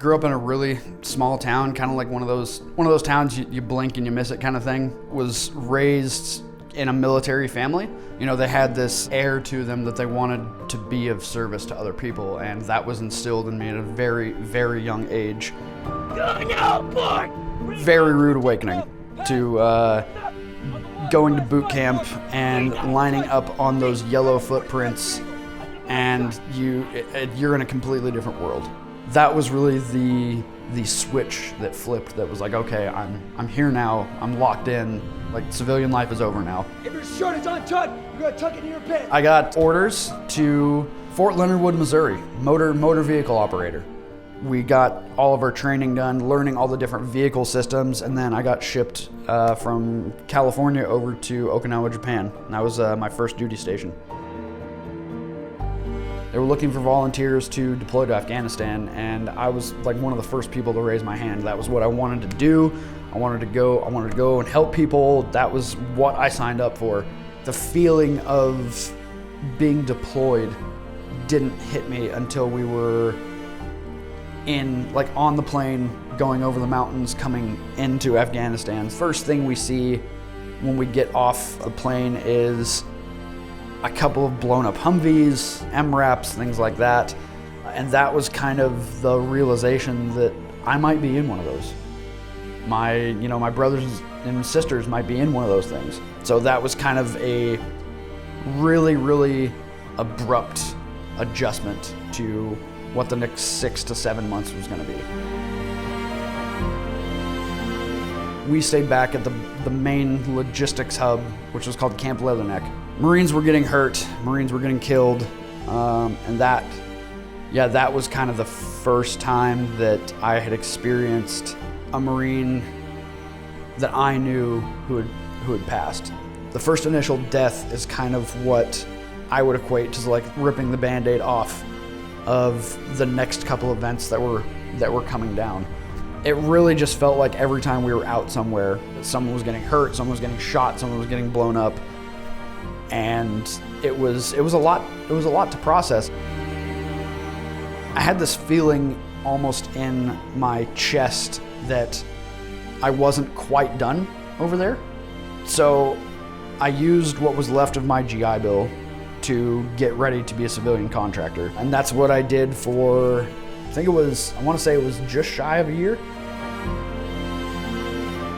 grew up in a really small town, kind of like one of those towns you blink and you miss it kind of thing. Was raised in a military family. You know, they had this air to them that they wanted to be of service to other people, and that was instilled in me at a very, very young age. Very rude awakening to going to boot camp and lining up on those yellow footprints, and you're in a completely different world. That was really the switch that flipped. That was like, okay, I'm here now. I'm locked in. Like, civilian life is over now. If your shirt is untucked, you're gonna tuck it in your pants. I got orders to Fort Leonard Wood, Missouri, motor vehicle operator. We got all of our training done, learning all the different vehicle systems, and then I got shipped from California over to Okinawa, Japan. And that was my first duty station. They were looking for volunteers to deploy to Afghanistan, and I was like one of the first people to raise my hand. That was what I wanted to do. I wanted to go and help people. That was what I signed up for. The feeling of being deployed didn't hit me until we were on the plane, going over the mountains, coming into Afghanistan. First thing we see when we get off the plane is a couple of blown up Humvees, MRAPs, things like that. And that was kind of the realization that I might be in one of those. My brothers and sisters might be in one of those things. So that was kind of a really, really abrupt adjustment to what the next 6 to 7 months was going to be. We stayed back at the main logistics hub, which was called Camp Leatherneck. Marines were getting hurt, Marines were getting killed, and that was kind of the first time that I had experienced a Marine that I knew who had passed. The first initial death is kind of what I would equate to like ripping the Band-Aid off of the next couple events that were coming down. It really just felt like every time we were out somewhere, someone was getting hurt, someone was getting shot, someone was getting blown up, and it was a lot to process. I had this feeling almost in my chest that I wasn't quite done over there. So I used what was left of my GI Bill to get ready to be a civilian contractor. And that's what I did for, I want to say it was just shy of a year.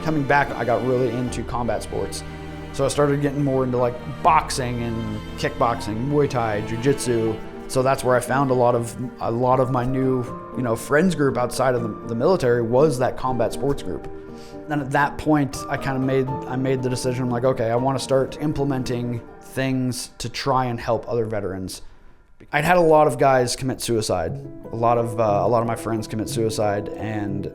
Coming back, I got really into combat sports. So I started getting more into like boxing and kickboxing, Muay Thai, Jiu-Jitsu. So that's where I found a lot of my new, friends group outside of the military was that combat sports group. And at that point, I made the decision. I'm like, okay, I want to start implementing things to try and help other veterans. I'd had a lot of guys commit suicide. A lot of my friends commit suicide, and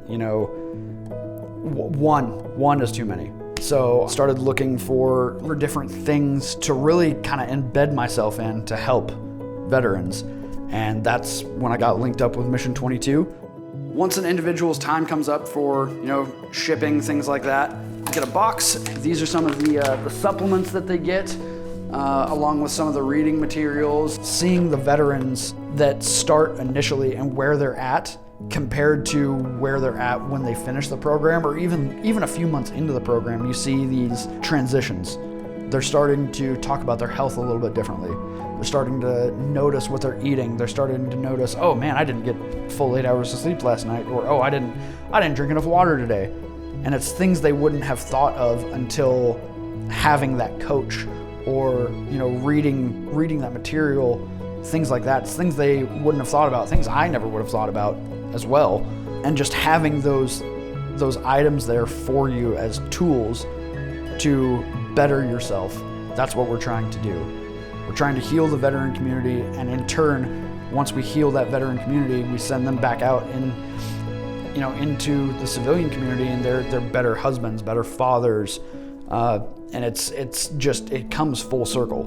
one is too many. So I started looking for different things to really kind of embed myself in to help veterans. And that's when I got linked up with Mission 22. Once an individual's time comes up for, shipping, things like that, get a box. These are some of the supplements that they get, along with some of the reading materials. Seeing the veterans that start initially and where they're at compared to where they're at when they finish the program, or even a few months into the program, you see these transitions. They're starting to talk about their health a little bit differently. They're starting to notice what they're eating. They're starting to notice, oh man, I didn't get full 8 hours of sleep last night, or oh, I didn't drink enough water today. And it's things they wouldn't have thought of until having that coach, or reading that material, things like that. It's things they wouldn't have thought about, things I never would have thought about as well. And just having those items there for you as tools to better yourself. That's what we're trying to do. We're trying to heal the veteran community, and in turn, once we heal that veteran community, we send them back out into the civilian community, and they're better husbands, better fathers, and it comes full circle.